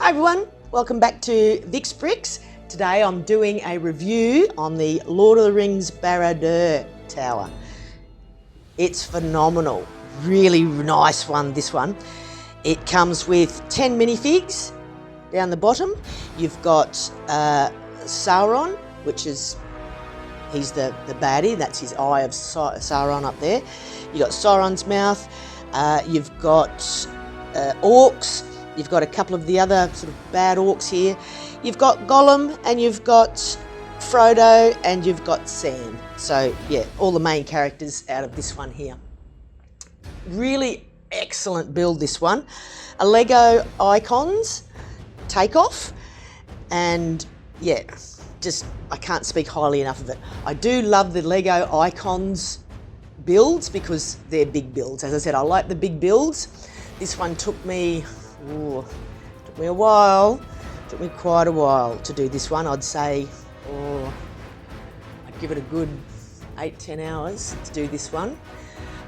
Hi everyone, welcome back to Vic's Bricks. Today I'm doing a review on the Lord of the Rings Barad-dûr Tower. It's phenomenal, really nice one, this one. It comes with 10 minifigs down the bottom. You've got Sauron, which is, he's the baddie, that's his eye of Sauron up there. You've got Sauron's mouth, you've got orcs. You've got a couple of the other sort of bad orcs here. You've got Gollum and you've got Frodo and you've got Sam. So yeah, all the main characters out of this one here. Really excellent build, this one. A Lego Icons takeoff, and yeah, just I can't speak highly enough of it. I do love the Lego Icons builds because they're big builds. As I said, I like the big builds. This one took me a while. Took me quite a while to do this one. I'd say, I'd give it a good 8-10 hours to do this one.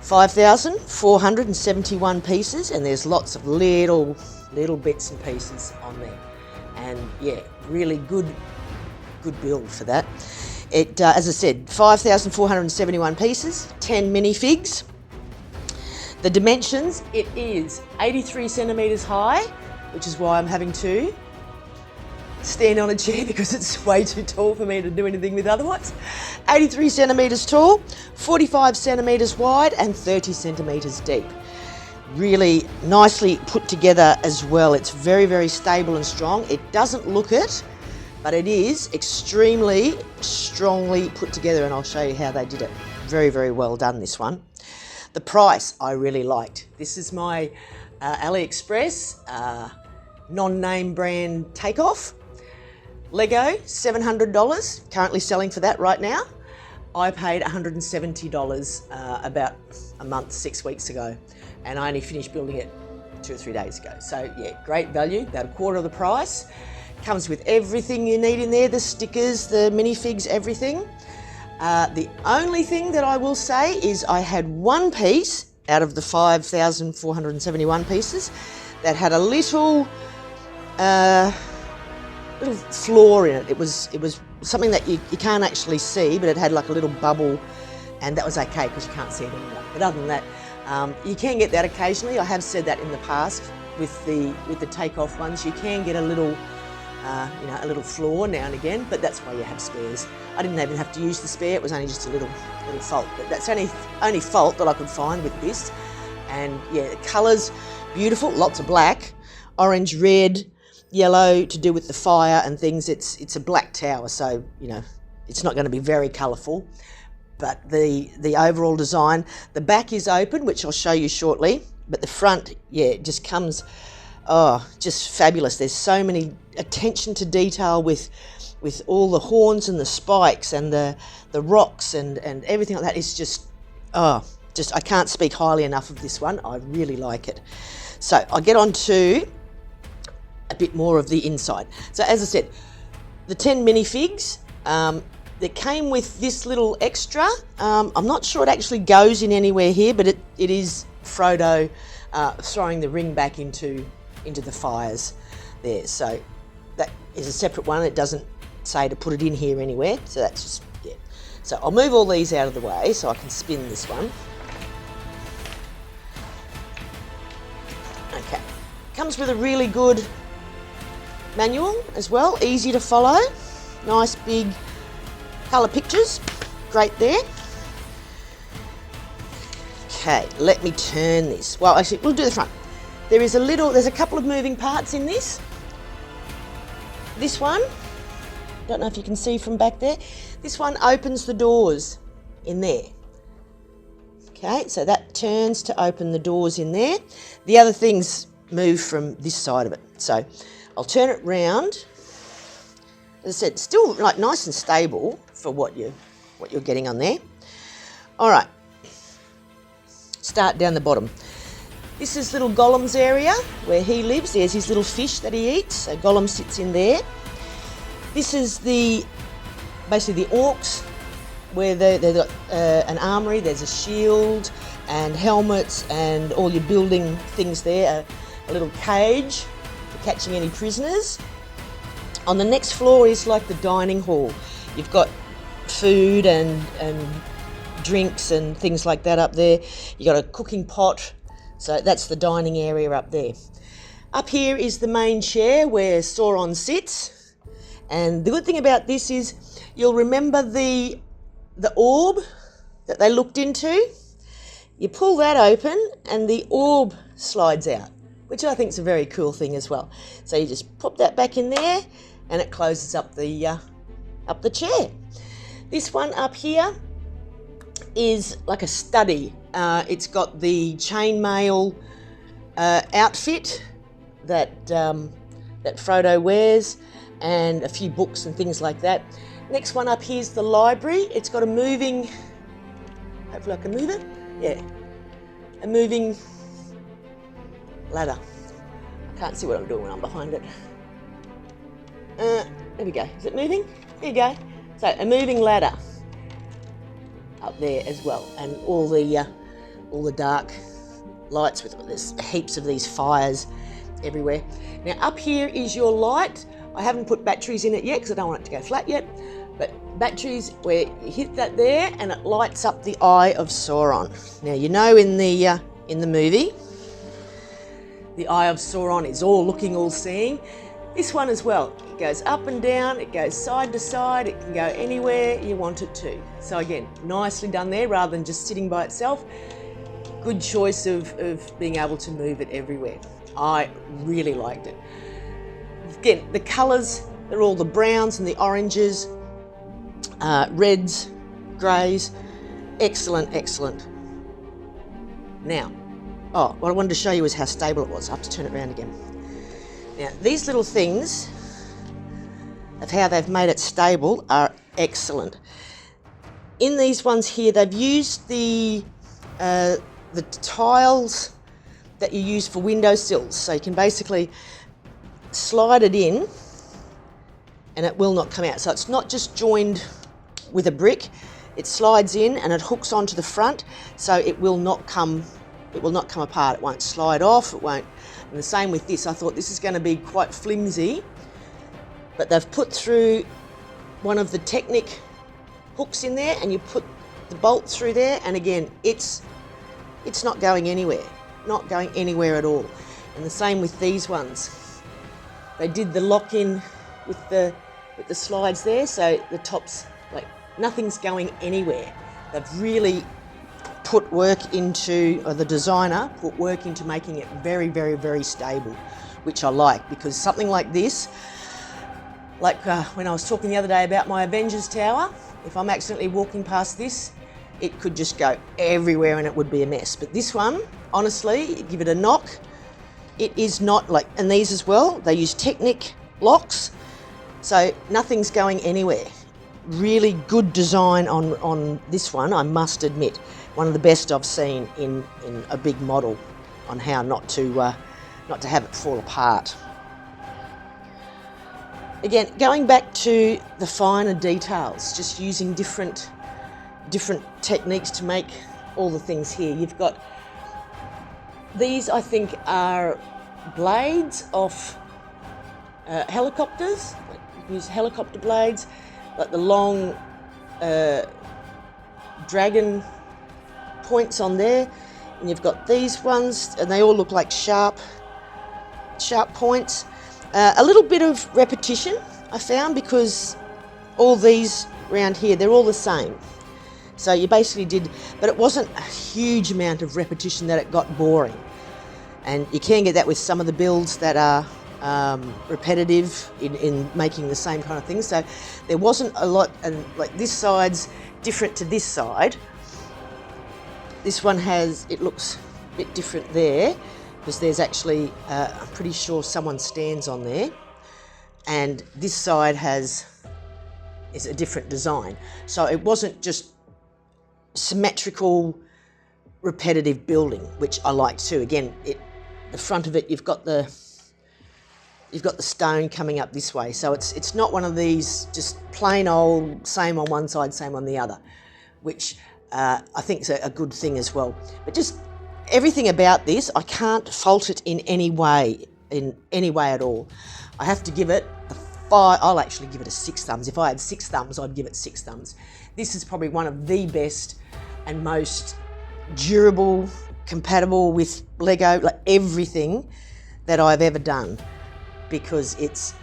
5,471 pieces, and there's lots of little bits and pieces on there. And yeah, really good build for that. It, as I said, 5,471 pieces, 10 minifigs. The dimensions, it is 83 centimetres high, which is why I'm having to stand on a chair because it's way too tall for me to do anything with otherwise. 83 centimetres tall, 45 centimetres wide and 30 centimetres deep. Really nicely put together as well. It's very, very stable and strong. It doesn't look it, but it is extremely strongly put together, and I'll show you how they did it. Very, very well done, this one. The price I really liked. This is my AliExpress non-name brand takeoff. Lego, $700, currently selling for that right now. I paid $170 about a month, 6 weeks ago, and I only finished building it 2 or 3 days ago. So yeah, great value, about a quarter of the price. Comes with everything you need in there, the stickers, the minifigs, everything. The only thing that I will say is I had one piece out of the 5,471 pieces that had a little flaw in it. It was something that you can't actually see, but it had like a little bubble, and that was okay because you can't see it anymore. But other than that, you can get that occasionally. I have said that in the past with the takeoff ones. You can get a little a little flaw now and again, but that's why you have spares. I didn't even have to use the spare, it was only just a little fault, but that's only fault that I could find with this. And yeah, the colours, beautiful, lots of black, orange, red, yellow to do with the fire and things. It's a black tower, so you know, it's not going to be very colourful, but the overall design, the back is open, which I'll show you shortly, but the front, yeah, it just comes, just fabulous. There's so many attention to detail with all the horns and the spikes and the rocks and everything like that. It's just I can't speak highly enough of this one. I really like it. So I'll get on to a bit more of the inside. So as I said, the 10 minifigs, that came with this little extra. I'm not sure it actually goes in anywhere here, but it is Frodo throwing the ring back into the fires there. So that is a separate one. It doesn't say to put it in here anywhere. So that's just, yeah. So I'll move all these out of the way so I can spin this one. Okay. Comes with a really good manual as well, easy to follow. Nice big colour pictures, great there. Okay, let me turn this. Well, actually, we'll do the front. There's a couple of moving parts in this. This one, don't know if you can see from back there, this one opens the doors in there. Okay, so that turns to open the doors in there. The other things move from this side of it. So I'll turn it round. As I said, still like nice and stable for what you're getting on there. All right, start down the bottom. This is little Gollum's area where he lives. There's his little fish that he eats. So Gollum sits in there. This is basically the orcs, where they've got an armory. There's a shield and helmets and all your building things there. A little cage for catching any prisoners. On the next floor is like the dining hall. You've got food and drinks and things like that up there. You've got a cooking pot, so that's the dining area up there. Up here is the main chair where Sauron sits, and the good thing about this is you'll remember the orb that they looked into. You pull that open and the orb slides out, which I think is a very cool thing as well. So you just pop that back in there and it closes up the chair. This one up here is like a study. It's got the chainmail outfit that Frodo wears, and a few books and things like that. Next one up here is the library. It's got a moving, hopefully I can move it. Yeah, a moving ladder. I can't see what I'm doing when I'm behind it. There we go. Is it moving? There you go. So a moving ladder up there as well, and all the dark lights with there's heaps of these fires everywhere. Now up here is your light. I haven't put batteries in it yet because I don't want it to go flat yet. But batteries, where you hit that there and it lights up the Eye of Sauron. Now you know in the movie, the Eye of Sauron is all looking, all seeing. This one as well. It goes up and down, it goes side to side, it can go anywhere you want it to. So again, nicely done there rather than just sitting by itself. Good choice of being able to move it everywhere. I really liked it. Again, the colours, they're all the browns and the oranges, reds, greys. Excellent, excellent. Now, what I wanted to show you is how stable it was. I have to turn it around again. Now, these little things of how they've made it stable are excellent. In these ones here, they've used the tiles that you use for windowsills. So you can basically slide it in and it will not come out. So it's not just joined with a brick. It slides in and it hooks onto the front, so it will not come apart. It won't slide off, it won't. And the same with this. I thought this is going to be quite flimsy, but they've put through one of the Technic hooks in there and you put the bolt through there, and again, it's not going anywhere. Not going anywhere at all. And the same with these ones. They did the lock-in with the slides there, so the top's like nothing's going anywhere. They've really put work into, or the designer put work into making it very, very, very stable, which I like, because something like this, like when I was talking the other day about my Avengers Tower, if I'm accidentally walking past this, it could just go everywhere and it would be a mess. But this one, honestly, give it a knock. It is not like, and these as well, they use Technic locks, so nothing's going anywhere. Really good design on this one, I must admit. One of the best I've seen in a big model on how not to have it fall apart. Again, going back to the finer details, just using different techniques to make all the things here. You've got these, I think, are blades off helicopters. You can use helicopter blades, like the long dragon points on there. And you've got these ones, and they all look like sharp points. A little bit of repetition I found, because all these around here, they're all the same. So you basically did, but it wasn't a huge amount of repetition that it got boring. And you can get that with some of the builds that are repetitive in making the same kind of thing. So there wasn't a lot, and like this side's different to this side. This one it looks a bit different there, because there's actually, I'm pretty sure someone stands on there. And this side is a different design. So it wasn't just symmetrical, repetitive building, which I liked too. Again, the front of it, you've got the stone coming up this way, so it's not one of these just plain old same on one side, same on the other, which I think is a good thing as well. But just everything about this, I can't fault it in any way. in any way at all. I have to give it a 5, I'll actually give it a 6 thumbs. If I had 6 thumbs, I'd give it 6 thumbs. This is probably one of the best and most durable, compatible with Lego, like everything that I've ever done, because it's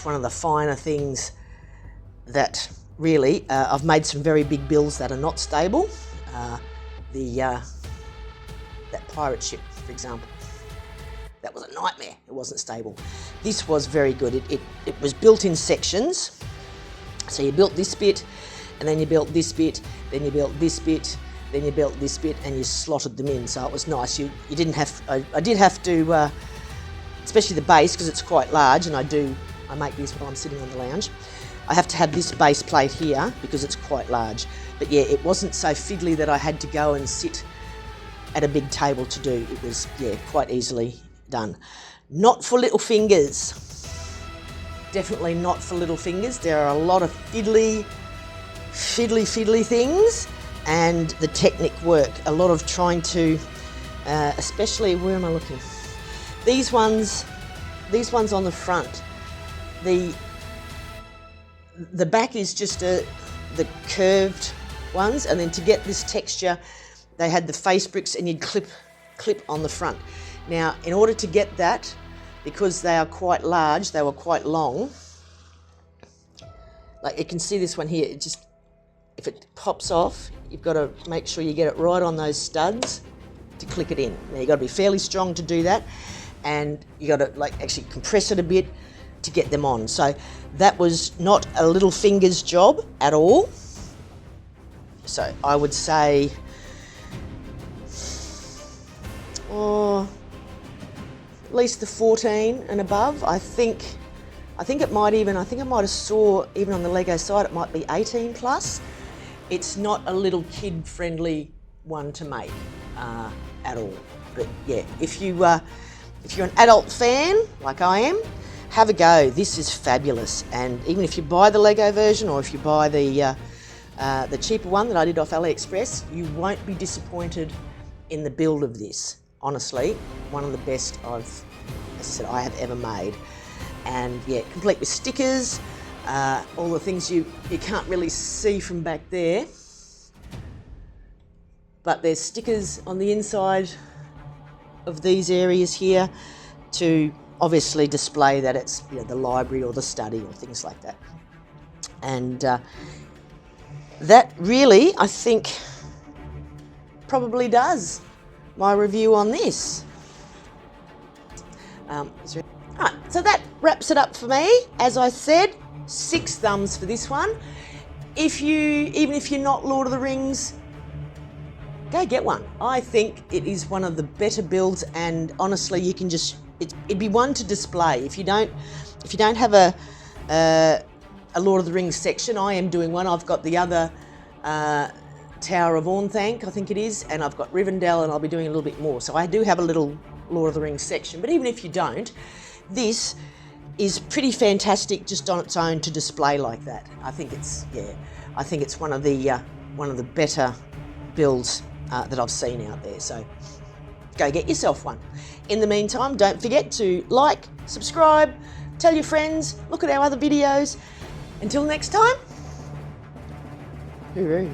one of the finer things that really, I've made some very big builds that are not stable. That pirate ship, for example, that was a nightmare. It wasn't stable. This was very good. It was built in sections. So you built this bit, and then you built this bit, then you built this bit, then you built this bit, and you slotted them in. So it was nice. You didn't have. I did have to, especially the base, because it's quite large, and I make this while I'm sitting on the lounge. I have to have this base plate here because it's quite large. But yeah, it wasn't so fiddly that I had to go and sit at a big table to do. It was, yeah, quite easily done. Not for little fingers. Definitely not for little fingers. There are a lot of fiddly things, and the technique work. A lot of trying to, especially, where am I looking? These ones on the front. The back is just the curved ones, and then to get this texture, they had the face bricks, and you'd clip on the front. Now, in order to get that, because they are quite large, they were quite long. Like you can see this one here, if it pops off, you've got to make sure you get it right on those studs to click it in. Now you've got to be fairly strong to do that, and you got to like actually compress it a bit to get them on. So that was not a little fingers job at all. So I would say, at least the 14 and above. I think it might have saw, even on the Lego side, it might be 18 plus. It's not a little kid friendly one to make at all. But yeah, if you're an adult fan like I am, have a go. This is fabulous. And even if you buy the Lego version, or if you buy the cheaper one that I did off AliExpress, you won't be disappointed in the build of this. Honestly, one of the best I have ever made. And yeah, complete with stickers, all the things you can't really see from back there. But there's stickers on the inside of these areas here to obviously display that it's, you know, the library or the study or things like that. And that really, I think, probably does my review on this. Right, so that wraps it up for me. As I said, 6 thumbs for this one. Even if you're not Lord of the Rings, go get one. I think it is one of the better builds, and honestly, you can it'd be one to display. If you don't have a Lord of the Rings section, I am doing one. I've got the other Tower of Orthanc, I think it is, and I've got Rivendell, and I'll be doing a little bit more. So I do have a little Lord of the Rings section. But even if you don't, this is pretty fantastic just on its own to display like that. I think it's one of the better builds that I've seen out there. So go get yourself one. In the meantime, don't forget to like, subscribe, tell your friends, look at our other videos. Until next time, hooroo.